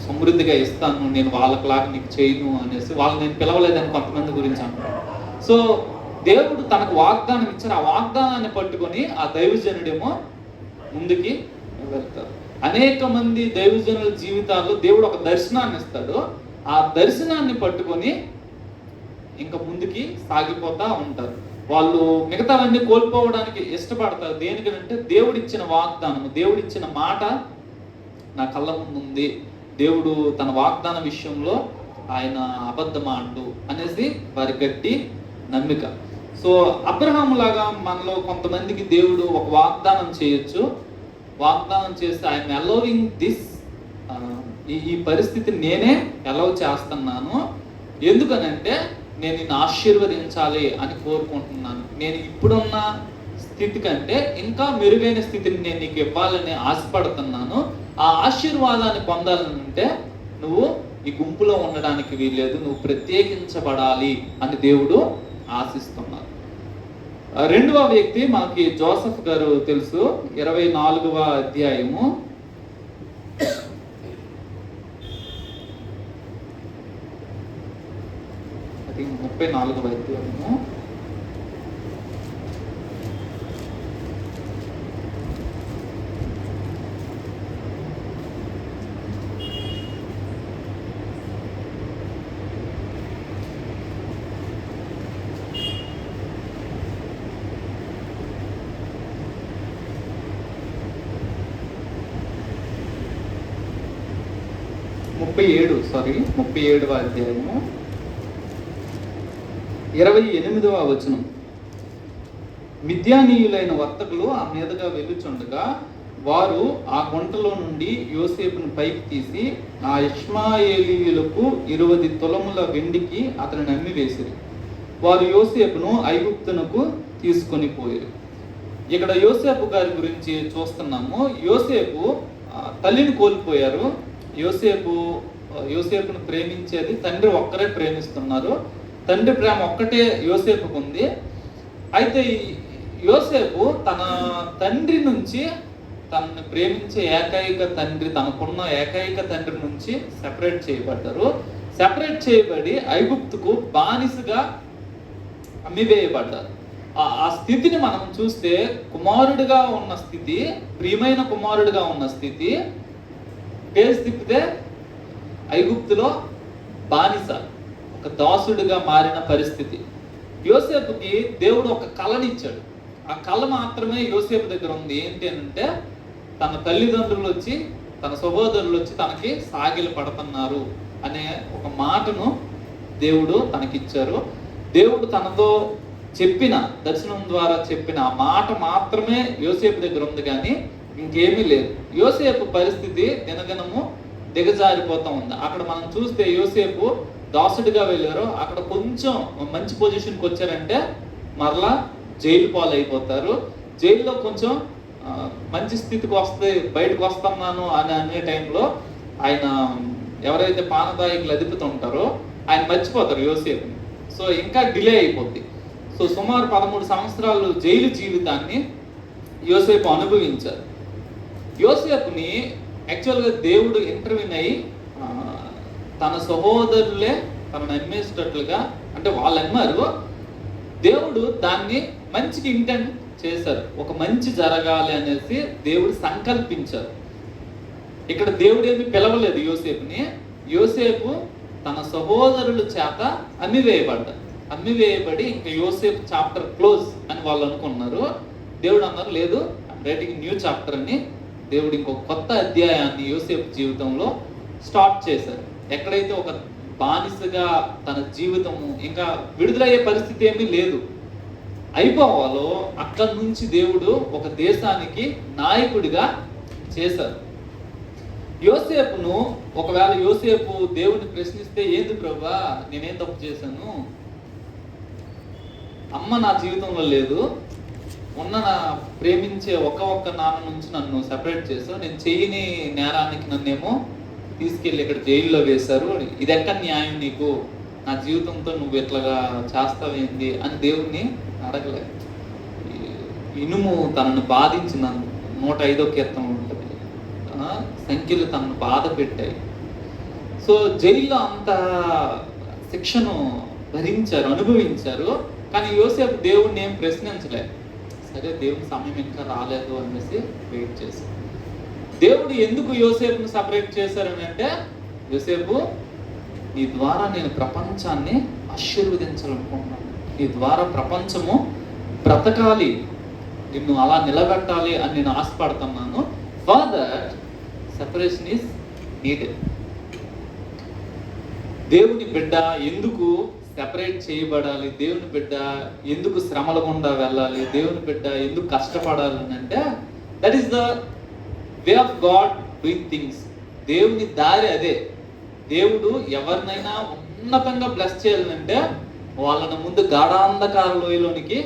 సమృద్ధిగా ఇస్తాను, నేను వాళ్ళకిలాగా నీకు చేయను అనేసి. వాళ్ళు నేను పిలవలేదని కొంతమంది గురించి అంటారు. సో దేవుడు తనకు వాగ్దానం ఇచ్చారు. ఆ వాగ్దానాన్ని పట్టుకొని ఆ దైవజనుడేమో ముందుకి వెళ్తారు. అనేక మంది దైవజనుల జీవితాల్లో దేవుడు ఒక దర్శనాన్ని ఇస్తాడు. ఆ దర్శనాన్ని పట్టుకొని ఇంకా ముందుకి సాగిపోతా ఉంటారు. వాళ్ళు మిగతావన్నీ కోల్పోవడానికి ఇష్టపడతారు. దేనికంటే దేవుడిచ్చిన వాగ్దానము, దేవుడిచ్చిన మాట నా కళ్ళ ముందు ఉంది, దేవుడు తన వాగ్దాన విషయంలో ఆయన అబద్ధమాడు అనేసి వారి గట్టి నమ్మిక. సో అబ్రహాం లాగా మనలో కొంతమందికి దేవుడు ఒక వాగ్దానం చేయొచ్చు. వాగ్దానం చేస్తే ఆయన అలౌవింగ్ దిస్, ఈ పరిస్థితిని నేనే అలౌ చేస్తున్నాను, ఎందుకనంటే నేను నిన్ను ఆశీర్వదించాలి అని కోరుకుంటున్నాను. నేను ఇప్పుడున్న స్థితి కంటే ఇంకా మెరుగైన స్థితిని నేను నీకు ఇవ్వాలని ఆశపడుతున్నాను. ఆ ఆశీర్వాదాన్ని పొందాలంటే నువ్వు ఈ గుంపులో ఉండడానికి వీల్లేదు, నువ్వు ప్రత్యేకించబడాలి అని దేవుడు ఆశిస్తున్నారు. రెండవ వ్యక్తి మనకి జోసెఫ్ గారు తెలుసు. 24వ అధ్యాయము 34వ అధ్యాయము 37వ అధ్యాయము 28వ వచనం. మిద్యానీయులైన వర్తకులు ఆ మీదగా వెళ్ళుచుండగా వారు ఆ గుంటలో నుండి యోసేపును పైకి తీసి ఆ ఇష్మాయేలీయులకు 20 తులముల వెండికి అతని నమ్మి వేసిరి. వారు యోసేపును ఐగుప్తునకు తీసుకొని పోయారు. ఇక్కడ యోసేపు గారి గురించి చూస్తున్నాము. యోసేపు తల్లిని కోల్పోయారు. యోసేపును ప్రేమించేది తండ్రి ఒక్కరే ప్రేమిస్తున్నారు. తండ్రి ప్రేమ ఒక్కటే యోసేపుకు ఉంది. అయితే యోసేపు తన తండ్రి నుంచి, తనను ప్రేమించే ఏకైక తండ్రి, తనకున్న ఏకైక తండ్రి నుంచి సెపరేట్ చేయబడ్డారు. సెపరేట్ చేయబడి ఐగుప్తుకు బానిసగా అమ్మివేయబడ్డారు. ఆ స్థితిని మనం చూస్తే, కుమారుడిగా ఉన్న స్థితి, ప్రియమైన కుమారుడిగా ఉన్న స్థితి, పేరు తిప్పితే ఐగుప్తులో బానిస, ఒక దాసుడిగా మారిన పరిస్థితి. యోసేపుకి దేవుడు ఒక కళనిచ్చాడు. ఆ కళ మాత్రమే యోసేపు దగ్గర ఉంది. ఏంటి అంటే, తన తల్లిదండ్రులు వచ్చి, తన సహోదరులు వచ్చి తనకి సాగిలు పడుతున్నారు అనే ఒక మాటను దేవుడు తనకిచ్చారు. దేవుడు తనతో చెప్పిన, దర్శనం ద్వారా చెప్పిన ఆ మాట మాత్రమే యోసేపు దగ్గర ఉంది, కానీ ఇంకేమీ లేదు. యోసేపు పరిస్థితి దినదినము దిగజారిపోతా ఉంది. అక్కడ మనం చూస్తే యోసేపు దాసుడిగా వెళ్ళారు, అక్కడ కొంచెం మంచి పొజిషన్కి వచ్చారంటే మరలా జైలు పాలైపోతారు. జైల్లో కొంచెం మంచి స్థితికి వస్తే బయటకు వస్తున్నాను అని అనే టైంలో ఆయన ఎవరైతే పానదాయకులు అధిపతుంటారో ఆయన మర్చిపోతారు యోసేపుని. సో ఇంకా డిలే అయిపోద్ది. సో సుమారు 13 సంవత్సరాలు జైలు జీవితాన్ని యోసేపు అనుభవించారు. యోసేపుని యాక్చువల్గా దేవుడు ఇంటర్వ్యూన్ అయ్యి తన సహోదరులే తనను అమ్మేసేటట్లుగా, అంటే వాళ్ళు అమ్మారు, దేవుడు దాన్ని మంచికి ఇంటెంట్ చేశారు. ఒక మంచి జరగాలి అనేసి దేవుడు సంకల్పించారు. ఇక్కడ దేవుడు ఏమి పిలవలేదు యోసేపుని. యోసేపు తన సహోదరుల చేత అమ్మివేయబడి ఇంకా యోసేపు చాప్టర్ క్లోజ్ అని వాళ్ళు అనుకున్నారు. దేవుడు అన్నారు లేదు, రైటింగ్ న్యూ చాప్టర్ అని. దేవుడు ఇంకొక కొత్త అధ్యాయాన్ని యోసేపు జీవితంలో స్టార్ట్ చేశారు. ఎక్కడైతే ఒక బానిసగా తన జీవితము ఇంకా విడుదలయ్యే పరిస్థితి ఏమీ లేదు, అయిపోవాలో అక్కడి నుంచి దేవుడు ఒక దేశానికి నాయకుడిగా చేశారు. యోసేపును ఒకవేళ యోసేపు దేవుడిని ప్రశ్నిస్తే, ఏంది ప్రభువా నేనేం తప్పు చేశాను, అమ్మ నా జీవితంలో లేదు, ఉన్న నా ప్రేమించే ఒక్క నాన్న నుంచి నన్ను సెపరేట్ చేశావు, నేను చేయని నేరానికి నన్నేమో తీసుకెళ్ళి ఇక్కడ జైల్లో వేశారు, ఇది ఎక్కడ న్యాయం నీకు, నా జీవితంతో నువ్వు ఇట్లాగా చేస్తావేంది అని దేవుణ్ణి అడగలేదు. ఇనుము తనను బాధించిన 105వ కీర్తన ఉంటుంది, సంఖ్యలు తనను బాధ పెట్టాయి. సో జైల్లో అంత శిక్షను భరించారు, అనుభవించారు. కానీ యోసేపు దేవుడిని ఏం ప్రశ్నించలేదు. సరే దేవుని సమయం ఇంకా రాలేదు అనేసి వెయిట్ చేశారు. దేవుడు ఎందుకు యోసేపును సపరేట్ చేశారని అంటే, యోసేపు నీ ద్వారా నేను ప్రపంచాన్ని ఆశీర్వదించాలనుకుంటున్నాను, నీ ద్వారా ప్రపంచము బ్రతకాలి, నిన్ను అలా నిలబెట్టాలి అని నేను ఆశపడుతున్నాను. For that separation is needed. దేవుని బిడ్డ ఎందుకు సెపరేట్ చేయబడాలి, దేవుని బిడ్డ ఎందుకు శ్రమల గుండా వెళ్ళాలి, దేవుని బిడ్డ ఎందుకు కష్టపడాలి అని అంటే, that is the way of God doing things. దేవుని దారి అదే. దేవుడు ఎవరినైనా ఉన్నతంగా బ్లెస్ చేయాలంటే వాళ్ళని ముందు గాఢాంధకార లోయలోనికి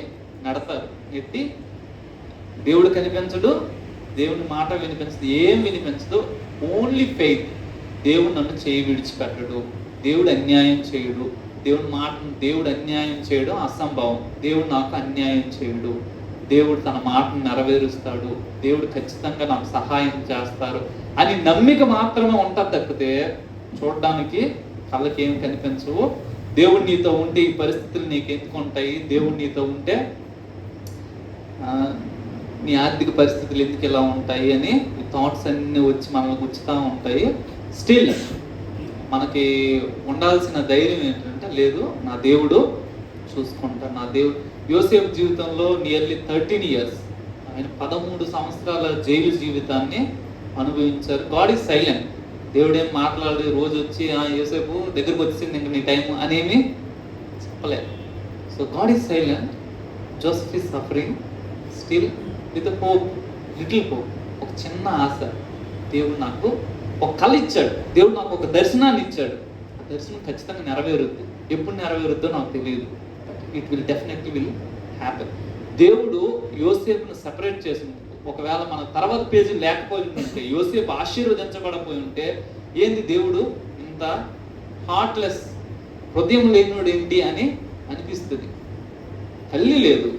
నడతారు. ఎత్తి దేవుడు కనిపించడు, దేవుని మాట వినిపించదు, ఏం వినిపించదు, ఓన్లీ ఫెయిత్. దేవుడు నన్ను చేయి విడిచిపెట్టడు, దేవుడు అన్యాయం చేయడు, దేవుడు అన్యాయం చేయడం అసంభవం, దేవుడు నాకు అన్యాయం చేయడు, దేవుడు తన మాటను నెరవేరుస్తాడు, దేవుడు ఖచ్చితంగా నాకు సహాయం చేస్తారు అని నమ్మిక మాత్రమే ఉంటుంది తప్పితే చూడడానికి కళ్ళకి ఏమి కనిపించవు. దేవుడు నీతో ఉంటే ఈ పరిస్థితులు నీకు ఎందుకు ఉంటాయి, దేవుడు నీతో ఉంటే నీ ఆర్థిక పరిస్థితులు ఎందుకు ఇలా ఉంటాయి అని ఈ థాట్స్ అన్నీ వచ్చి మనల్ని గుచ్చుతూ ఉంటాయి. స్టిల్ మనకి ఉండాల్సిన ధైర్యం ఏంటంటే, లేదు నా దేవుడు చూసుకుంటాడు. నా దేవుడు యోసేపు జీవితంలో నియర్లీ 13 years, ఆయన 13 సంవత్సరాల జైలు జీవితాన్ని అనుభవించారు. God is silent. దేవుడు ఏం మాట్లాడి రోజు వచ్చి యోసేపు దగ్గరకు వచ్చింది ఇంక నీ టైం అనేమి చెప్పలేదు. So God is silent. Joseph is suffering still with hope, little hope, ఒక చిన్న ఆశ. దేవుడు నాకు ఒక కళ ఇచ్చాడు, దేవుడు నాకు ఒక దర్శనాన్ని ఇచ్చాడు. ఆ దర్శనం ఖచ్చితంగా నెరవేరుద్ది. ఎప్పుడు నెరవేరుద్దో నాకు తెలియదు, but it will definitely will happen. దేవుడు యోసేపును సెపరేట్ చేసింది. ఒకవేళ మన తర్వాత పేజీ లేకపోయి ఉంటే, యోసేపు ఆశీర్వదించబడపోయి ఉంటే, ఏంది దేవుడు ఇంత హార్ట్లెస్, హృదయం లేనివాడు ఏంటి అని అనిపిస్తుంది. తల్లి లేదు,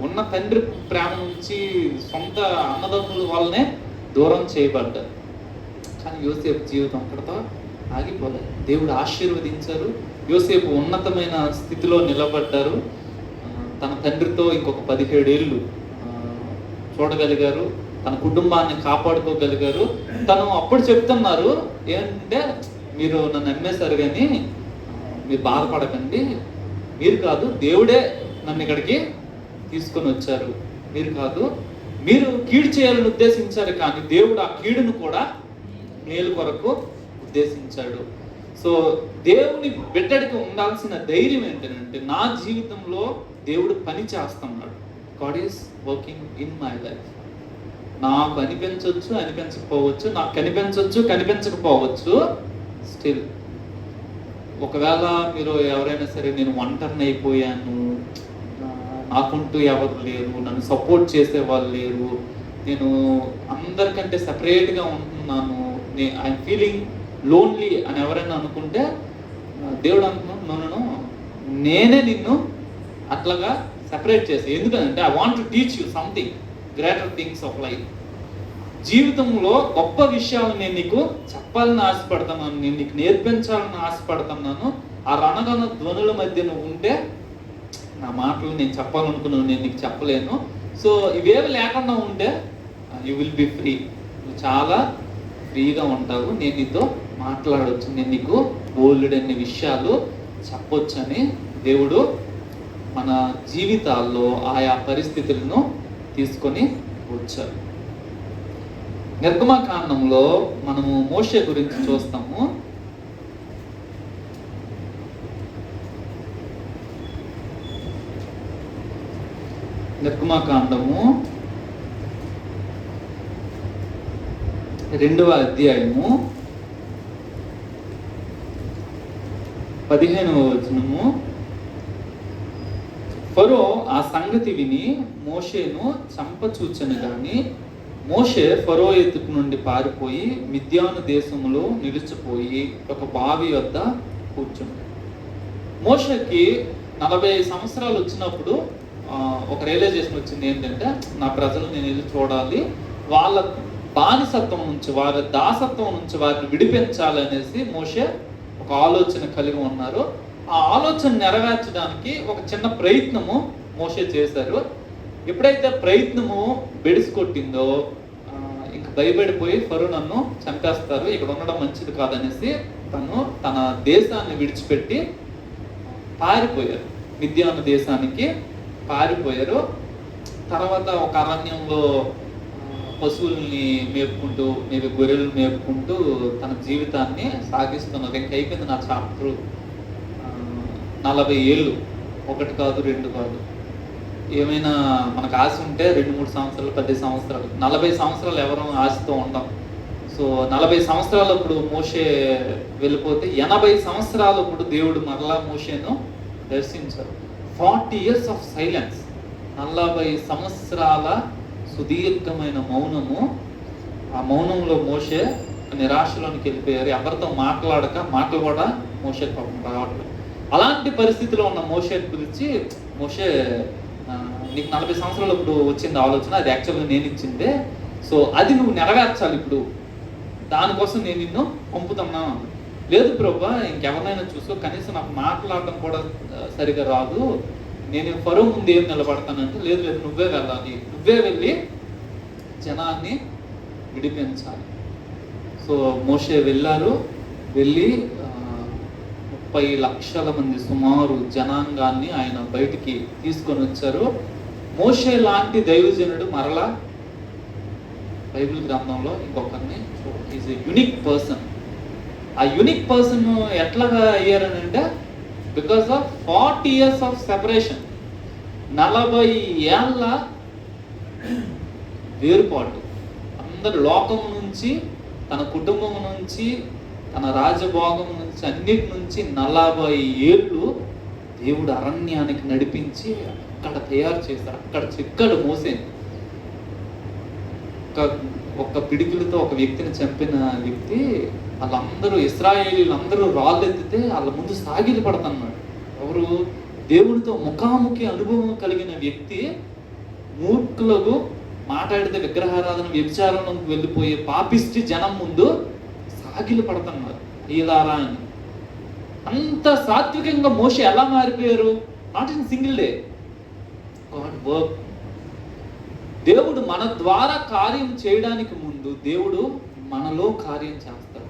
ఉన్న తండ్రి ప్రేమ నుంచి సొంత అన్నదమ్ముల వల్లనే దూరం చేయబడ్డారు. కానీ యోసేపు జీవితం అక్కడతో ఆగిపోలేదు. దేవుడు ఆశీర్వదించారు, యోసేపు ఉన్నతమైన స్థితిలో నిలబడ్డారు. తన తండ్రితో ఇంకొక 17 ఏళ్ళు చూడగలిగారు, తన కుటుంబాన్ని కాపాడుకోగలిగారు. తను అప్పుడు చెప్తున్నారు ఏంటంటే, మీరు నన్ను నమ్మేశారు కానీ మీరు బాధపడకండి, మీరు కాదు దేవుడే నన్ను ఇక్కడికి తీసుకొని వచ్చారు, మీరు కాదు, మీరు కీడు చేయాలని ఉద్దేశించారు కానీ దేవుడు ఆ కీడును కూడా మేలు కొరకు ఉద్దేశించాడు. సో దేవుని బిడ్డడికి ఉండాల్సిన ధైర్యం ఏంటంటే, నా జీవితంలో దేవుడు పని చేస్తున్నాడు. God is working in my life. నాకు అనిపించవచ్చు, అనిపించకపోవచ్చు, నాకు కనిపించకపోవచ్చు. స్టిల్ ఒకవేళ మీరు ఎవరైనా సరే, నేను ఒంటరిని అయిపోయాను, నాకుంటూ ఎవరు లేరు, నన్ను సపోర్ట్ చేసే వాళ్ళు లేరు, నేను అందరికంటే సపరేట్గా ఉంటున్నాను, ఐఎమ్ ఫీలింగ్ లోన్లీ అని ఎవరైనా అనుకుంటే, దేవుడు అనుకున్నాను నేనే నిన్ను అట్లాగా సెపరేట్ చేసి. ఎందుకంటే I want to teach you something greater things of life. జీవితంలో గొప్ప విషయాలు నేను నీకు చెప్పాలని ఆశపడుతున్నాను, నేను నీకు నేర్పించాలని ఆశపడుతున్నాను. ఆ రణగణ ధ్వనుల మధ్య నువ్వు ఉంటే, నా మాటలు నేను చెప్పాలనుకున్నాను నేను నీకు చెప్పలేను, సో ఇవేవి లేకుండా ఉంటే యూ విల్ బి ఫ్రీ, నువ్వు చాలా ఫ్రీగా ఉంటావు, నేను నీతో మాట్లాడవచ్చు, నేను నీకు బోల్డన్ని విషయాలు చెప్పొచ్చు అని దేవుడు మన జీవితాల్లో ఆయా పరిస్థితులను తీసుకొని వచ్చారు. నిర్గమకాండంలో మనము మోషే గురించి చూస్తాము. నిర్గమకాండము 2వ అధ్యాయము 15వ వచనము. ఫరో ఆ సంగతి విని మోషేను చంపచూచెను గాని మోషే ఫరో ఎదుట నుండి పారిపోయి మిద్యాను దేశములో నిలిచిపోయి ఒక బావి వద్ద కూర్చున్నాడు. మోషేకి 40 సంవత్సరాలు వచ్చినప్పుడు ఒక రియలైజేషన్ వచ్చింది. ఏంటంటే నా ప్రజలు నేను వెళ్ళి చూడాలి, వాళ్ళ బానిసత్వం నుంచి, వారి దాసత్వం నుంచి వారిని విడిపించాలనేసి మోషే ఒక ఆలోచన కలిగి ఉన్నారు. ఆ ఆలోచన నెరవేర్చడానికి ఒక చిన్న ప్రయత్నము మోషే చేశారు. ఎప్పుడైతే ప్రయత్నము బెడిసికొట్టిందో ఇంక భయపడిపోయి ఫరో నన్ను చంపేస్తారు, ఇక్కడ ఉండడం మంచిది కాదనేసి తను తన దేశాన్ని విడిచిపెట్టి పారిపోయారు, మిద్యాను దేశానికి పారిపోయారు. తర్వాత ఒక అరణ్యంలో పశువుల్ని మేపుకుంటూ, గొర్రెలు మేపుకుంటూ తన జీవితాన్ని సాగిస్తున్నారు. ఇంక అయిపోయింది నా చాప్టర్. 40 ఏళ్ళు, 1 కాదు 2 కాదు. ఏమైనా మనకు ఆశ ఉంటే 2-3 సంవత్సరాలు, 10 సంవత్సరాలు, 40 సంవత్సరాలు ఎవరు ఆశతో ఉండం. సో 40 సంవత్సరాలప్పుడు మోషే వెళ్ళిపోతే 80 సంవత్సరాలప్పుడు దేవుడు మరలా మోషేను దర్శించారు. 40 years ఆఫ్ సైలెన్స్, 40 సంవత్సరాల సుదీర్ఘమైన మౌనము. ఆ మౌనంలో మోషే నిరాశలోనికి వెళ్ళిపోయారు. ఎవరితో మాట్లాడక, మాటలు కూడా మోషే పాపం రావట్లేదు. అలాంటి పరిస్థితిలో ఉన్న మోషేని పిలిచి, మోషే నీకు 40 సంవత్సరాలు ఇప్పుడు వచ్చింది ఆలోచన, అది యాక్చువల్గా నేను ఇచ్చిందే, సో అది నువ్వు నెరవేర్చాలి ఇప్పుడు, దానికోసం నేను నిన్ను పంపుతున్నాను. లేదు ప్రభా, ఇంకెవరినైనా చూసుకో, కనీసం నాకు మాట్లాడడం కూడా సరిగా రాదు, నేను ఫరో ముందు ఏం నిలబడతానంటే, లేదు లేదు నువ్వే వెళ్ళాలి, నువ్వే వెళ్ళి జనాన్ని విడిపించాలి. సో మోషే వెళ్ళారు. వెళ్ళి 30 లక్షల మంది సుమారు జనాంగాన్ని ఆయన బయటికి తీసుకొని వచ్చారు. మోషే లాంటి దైవజనుడు మరలా బైబిల్ గ్రంథంలో ఇంకొకరిని, ఈజ్ ఎ యునిక్ పర్సన్. ఆ యునిక్ పర్సన్ ఎట్లాగా అయ్యారని అంటే, because of 40 years of separation, 40 ఏళ్ళ వేరుపాటు. అందరు లోకం నుంచి, తన కుటుంబం నుంచి, తన రాజభోగం నుంచి, అన్నిటి నుంచి 40 ఏళ్ళు దేవుడు అరణ్యానికి నడిపించి అక్కడ తయారు చేశారు. అక్కడ చిక్కడు మోసేని. ఒక పిడికిలతో ఒక వ్యక్తిని చంపిన వ్యక్తి, వాళ్ళందరూ ఇశ్రాయేలీలందరూ రాళ్ళెత్తితే వాళ్ళ ముందు సాగిలి పడుతున్నాడు. ఎవరు? దేవుడితో ముఖాముఖి అనుభవం కలిగిన వ్యక్తి మూర్ఖులకు మాట్లాడితే విగ్రహారాధన, వ్యభిచారంలోకి వెళ్ళిపోయే పాపిష్టి జనం ముందు సాగిలి పడుతున్నారు ఈలారా అని. అంత సాత్వికంగా మోషే ఎలా మారిపోయారు? Not in single day, God work. దేవుడు మన ద్వారా కార్యం చేయడానికి ముందు దేవుడు మనలో కార్యం చేస్తాడు.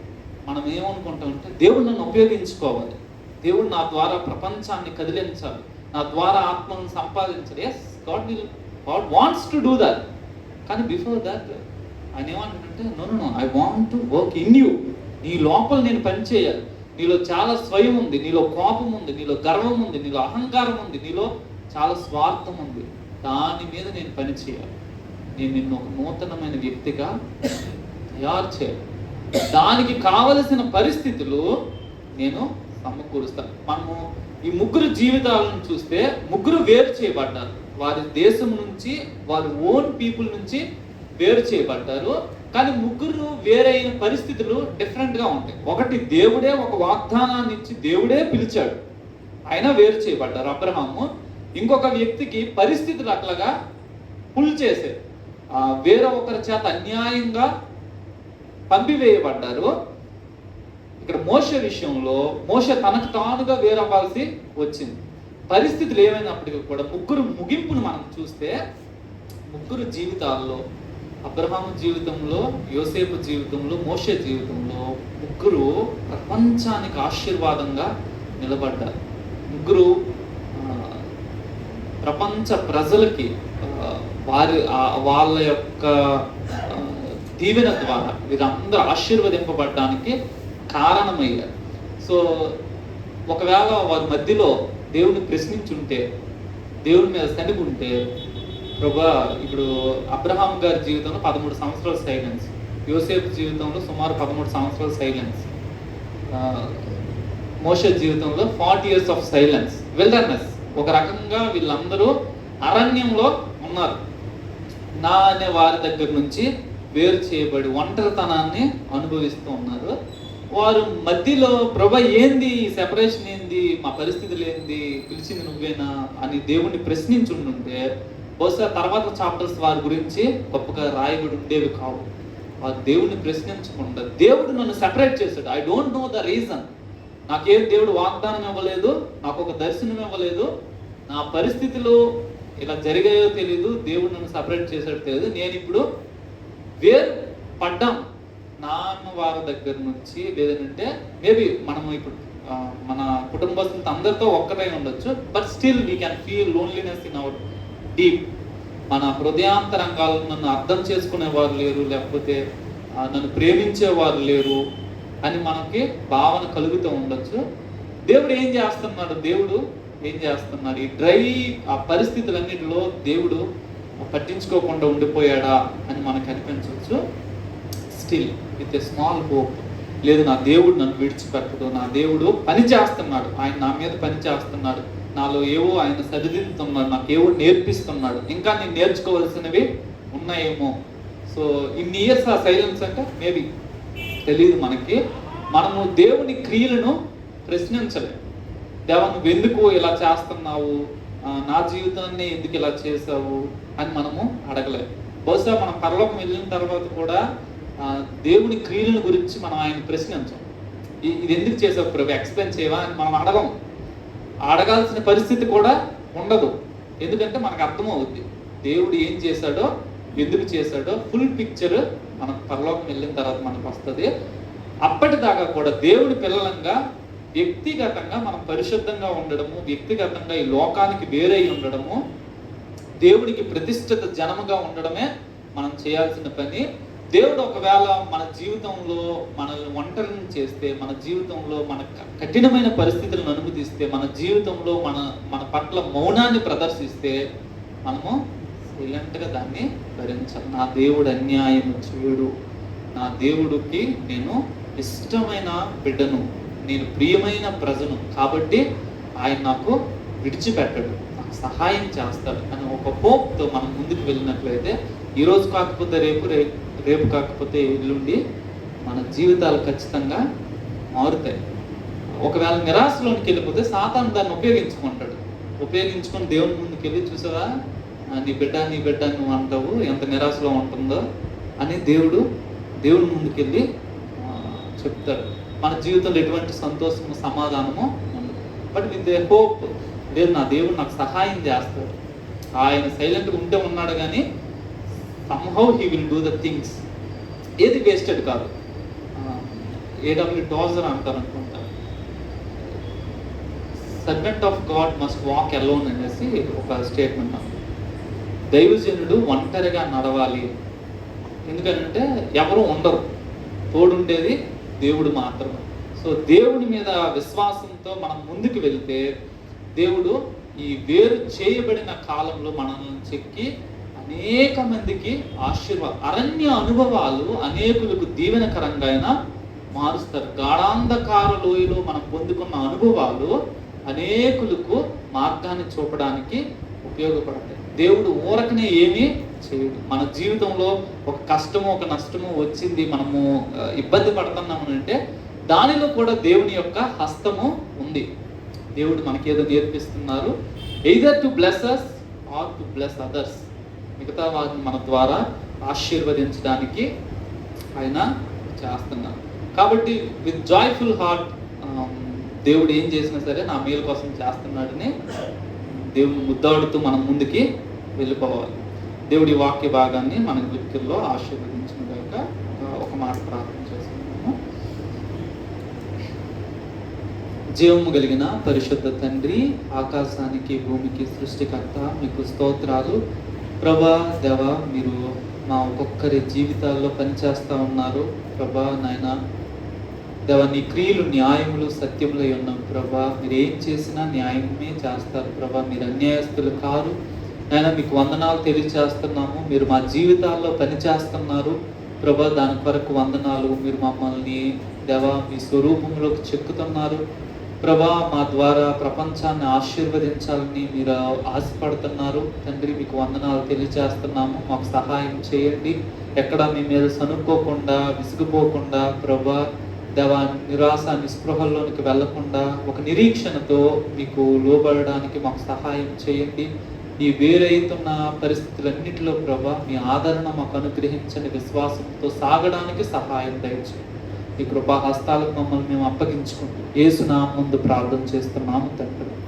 మనం ఏమనుకుంటామంటే, దేవుడు నన్ను ఉపయోగించుకోవాలి, దేవుడు నా ద్వారా ప్రపంచాన్ని కదిలించాలి, నా ద్వారా ఆత్మను సంపాదించాలి. Yes, God wants to do that. కానీ బిఫోర్ దట్ ఆయన ఏమంటాడంటే, no, I want to work in you. నీ లోపల నేను పని చేయాలి. నీలో చాలా స్వయం ఉంది, నీలో కోపం ఉంది, నీలో గర్వం ఉంది, నీలో అహంకారం ఉంది, నీలో చాలా స్వార్థం ఉంది. దాని మీద నేను పని చేయాలి. నేను నిన్ను ఒక నూతనమైన వ్యక్తిగా తయారు చేయాలి. దానికి కావలసిన పరిస్థితులు నేను సమకూరుస్తాను. మనము ఈ ముగ్గురు జీవితాలను చూస్తే, ముగ్గురు వేరు చేయబడ్డారు. వారి దేశం నుంచి, వారి ఓన్ పీపుల్ నుంచి వేరు చేయబడ్డారు. కానీ ముగ్గురు వేరైన పరిస్థితులు డిఫరెంట్గా ఉంటాయి. ఒకటి, దేవుడే ఒక వాగ్దానాన్ని ఇచ్చి దేవుడే పిలిచాడు, ఆయన వేరు చేయబడ్డారు అబ్రహాము. ఇంకొక వ్యక్తికి పరిస్థితులు అట్లాగా పుల్ చేసే, వేరే ఒకరి చేత అన్యాయంగా పంపివేయబడ్డారు. ఇక్కడ మోషే విషయంలో మోషే తనకు తానుగా వేరవ్వాల్సి వచ్చింది. పరిస్థితులు ఏమైనప్పటికీ కూడా ముగ్గురు ముగింపును మనం చూస్తే, ముగ్గురు జీవితాల్లో, అబ్రహాము జీవితంలో, యోసేపు జీవితంలో, మోషే జీవితంలో ముగ్గురు ప్రపంచానికి ఆశీర్వాదంగా నిలబడ్డారు. ముగ్గురు ప్రపంచ ప్రజలకి వాళ్ళ యొక్క దీవెన ద్వారా వీరందరూ ఆశీర్వదింపబడడానికి కారణమయ్యారు. సో ఒకవేళ వారి మధ్యలో దేవుని ప్రశ్నించుంటే, దేవుని మీద సనిగుంటే, ప్రభా ఇప్పుడు అబ్రహాం గారి జీవితంలో 13 సంవత్సరాల సైలెన్స్, యోసేపు జీవితంలో సుమారు 13 సంవత్సరాల సైలెన్స్, మోషే జీవితంలో 40 years ఆఫ్ సైలెన్స్, విల్డర్నెస్. ఒక రకంగా వీళ్ళందరూ అరణ్యంలో ఉన్నారు. నా అనే వారి దగ్గర నుంచి వేరు చేయబడి ఒంటరితనాన్ని అనుభవిస్తూ ఉన్నారు. వారు మధ్యలో ప్రభా ఏంది సెపరేషన్, ఏంది మా పరిస్థితులు, ఏంది పిలిచింది నువ్వేనా అని దేవుణ్ణి ప్రశ్నించుంటుంటే బహుశా తర్వాత చాప్టర్స్ వారి గురించి గొప్పగా రాయబడి ఉండేవి కావు. వారు దేవుణ్ణి ప్రశ్నించకుండా, దేవుడు నన్ను సెపరేట్ చేశాడు, I don't know the reason, నాకేం దేవుడు వాగ్దానం ఇవ్వలేదు, నాకు ఒక దర్శనం ఇవ్వలేదు, నా పరిస్థితులు ఇలా జరిగాయో తెలీదు, దేవుడు నన్ను సపరేట్ చేశాడో తెలియదు, నేను ఇప్పుడు వేరు పడ్డాం నాన్న వారి దగ్గర నుంచి. లేదంటే మేబీ మనము ఇప్పుడు మన కుటుంబస్తులతో అందరితో ఒక్కటే ఉండొచ్చు, but still we can feel loneliness in our deep. మన హృదయాంతరంగాలను నన్ను అర్థం చేసుకునేవారు లేరు, లేకపోతే నన్ను ప్రేమించేవారు లేరు అని మనకి భావన కలుగుతూ ఉండొచ్చు. దేవుడు ఏం చేస్తున్నాడు ఈ డ్రై ఆ పరిస్థితులన్నిటిలో దేవుడు పట్టించుకోకుండా ఉండిపోయాడా అని మనకు అనిపించవచ్చు. Still with a small hope, లేదు నా దేవుడు నన్ను విడిచిపెట్టడు, నా దేవుడు పని చేస్తున్నాడు, ఆయన నా మీద పని చేస్తున్నాడు, నాలో ఏవో ఆయన సరిదిద్దుతున్నాడు, నాకు ఏవో నేర్పిస్తున్నాడు, ఇంకా నేను నేర్చుకోవాల్సినవి ఉన్నాయేమో. సో ఇన్ని ఇయర్స్ ఆ సైలెన్స్ అంటే మేబీ తెలియదు మనకి. మనము దేవుని క్రియలను ప్రశ్నించలేము. దేవా నువ్వు ఎందుకు ఇలా చేస్తున్నావు, నా జీవితాన్ని ఎందుకు ఇలా చేసావు అని మనము అడగలేము. బహుశా మనం పరలోకం వెళ్ళిన తర్వాత కూడా దేవుని క్రియల గురించి మనం ఆయన ప్రశ్నించాం. ఇది ఎందుకు చేసావు ప్రభు, ఎక్స్ప్లెయిన్ చేయవా అని మనం అడగాల్సిన పరిస్థితి కూడా ఉండదు. ఎందుకంటే మనకు అర్థమవుద్ది దేవుడు ఏం చేశాడో, ఎందుకు చేశాడో ఫుల్ పిక్చర్ మనం పరలోకం వెళ్ళిన తర్వాత మనకు వస్తుంది. అప్పటిదాకా కూడా దేవుడి పిల్లలంగా వ్యక్తిగతంగా మనం పరిశుద్ధంగా ఉండడము, వ్యక్తిగతంగా ఈ లోకానికి వేరై ఉండడము, దేవుడికి ప్రతిష్ఠిత జనముగా ఉండడమే మనం చేయాల్సిన పని. దేవుడు ఒకవేళ మన జీవితంలో మనల్ని ఒంటరిని చేస్తే, మన జీవితంలో మన కఠినమైన పరిస్థితులను అనుమతిస్తే, మన జీవితంలో మన పట్ల మౌనాన్ని ప్రదర్శిస్తే మనము సైలెంట్గా దాన్ని భరించాలి. నా దేవుడు అన్యాయం చేయడు, నా దేవుడికి నేను ఇష్టమైన బిడ్డను, నేను ప్రియమైన ప్రజను, కాబట్టి ఆయన నాకు విడిచిపెట్టడు, నాకు సహాయం చేస్తాడు అని ఒక హోప్తో మనం ముందుకు వెళ్ళినట్లయితే ఈరోజు కాకపోతే రేపు కాకపోతే ఎల్లుండి మన జీవితాలు ఖచ్చితంగా మారుతాయి. ఒకవేళ నిరాశలోనికి వెళ్ళిపోతే సాతాను దాన్ని ఉపయోగించుకొని దేవుని ముందుకు వెళ్ళి, చూసావా నీ బిడ్డ నువ్వు అంటావు, ఎంత నిరాశలో ఉంటుందో అని దేవుని ముందుకెళ్ళి చెప్తాడు. మన జీవితంలో ఎటువంటి సంతోషము సమాధానము ఉండదు. బట్ విత్ ఏ హోప్, లేదు నా దేవుడు నాకు సహాయం చేస్తాడు, ఆయన సైలెంట్గా ఉంటే ఉన్నాడు కానీ somehow he will do the things. ఏది వేస్టెడ్ కాదు. A.W. Tozer అంటారు అనుకుంటా, servant of God must walk alone అనేసి ఒక స్టేట్మెంట్. దైవజనుడు ఒంటరిగా నడవాలి. ఎందుకంటే ఎవరు ఉండరు, తోడుండేది దేవుడు మాత్రమే. సో దేవుడి మీద విశ్వాసంతో మనం ముందుకు వెళ్తే దేవుడు ఈ వేరు చేయబడిన కాలంలో మనల్ని చెక్కి అనేక మందికి అరణ్య అనుభవాలు అనేకులకు దీవెనకరంగా అయినా మారుస్తారు. గాఢాంధకార లోయలో మనం పొందుకున్న అనుభవాలు అనేకులకు మార్గాన్ని చూపడానికి ఉపయోగపడతాయి. దేవుడు ఊరకనే ఏమీ చేయడు. మన జీవితంలో ఒక కష్టము ఒక నష్టము వచ్చింది, మనము ఇబ్బంది పడుతున్నాము అంటే దానిలో కూడా దేవుని యొక్క హస్తము ఉంది. దేవుడు మనకేదో నేర్పిస్తున్నారు, either to bless us or to bless others. మిగతా వారిని మన ద్వారా ఆశీర్వదించడానికి ఆయన చేస్తున్నారు. కాబట్టి విత్ జాయ్ఫుల్ హార్ట్ దేవుడు ఏం చేసినా సరే నా మేలు కోసం చేస్తున్నాడని దేవుని ముద్దాడుతూ మనం ముందుకి వెళ్ళిపోవాలి. దేవుడి వాక్య భాగాన్ని మన గుర్తుల్లో ఆశీర్వదించిన గాక. ఒక మాట ప్రార్థన చేసుకున్నాము. జీవము కలిగిన పరిశుద్ధ తండ్రి, ఆకాశానికి భూమికి సృష్టికర్త, మీకు స్తోత్రాలు ప్రభా. దేవా, మీరు మా ఒక్కొక్కరి జీవితాల్లో పనిచేస్తూ ఉన్నారు ప్రభా. నాయన దేవా, నీ క్రియలు న్యాయములు సత్యములై ఉన్నాం ప్రభా. మీరు ఏం చేసినా న్యాయమే చేస్తారు ప్రభా. మీరు అన్యాయస్తులు కారు నాయన. మీకు వందనాలు తెలియచేస్తున్నాము. మీరు మా జీవితాల్లో పనిచేస్తున్నారు ప్రభా. దాని కొరకు వందనాలు. మీరు మమ్మల్ని దేవా మీ స్వరూపంలోకి చెక్కుతున్నారు ప్రభా. మా ద్వారా ప్రపంచాన్ని ఆశీర్వదించాలని మీరు ఆశపడుతున్నారు తండ్రి. మీకు వందనాలు తెలియచేస్తున్నాము. మాకు సహాయం చేయండి. ఎక్కడ మీ మీద సనుక్కోకుండా, విసిగిపోకుండా ప్రభా దేవా, నిరాశ నిస్పృహల్లోనికి వెళ్లకుండా ఒక నిరీక్షణతో మీకు లోబడడానికి మాకు సహాయం చేయండి. ఈ వేరైతున్న పరిస్థితులన్నిటిలో ప్రభా మీ ఆదరణ మాకు అనుగ్రహించని విశ్వాసంతో సాగడానికి సహాయం దయచేయండి. ఈ కృపా హస్తాలకు మమ్మల్ని మేము అప్పగించుకుంటూ యేసు నామమున ప్రార్థన చేస్తున్నాము తండ్రి.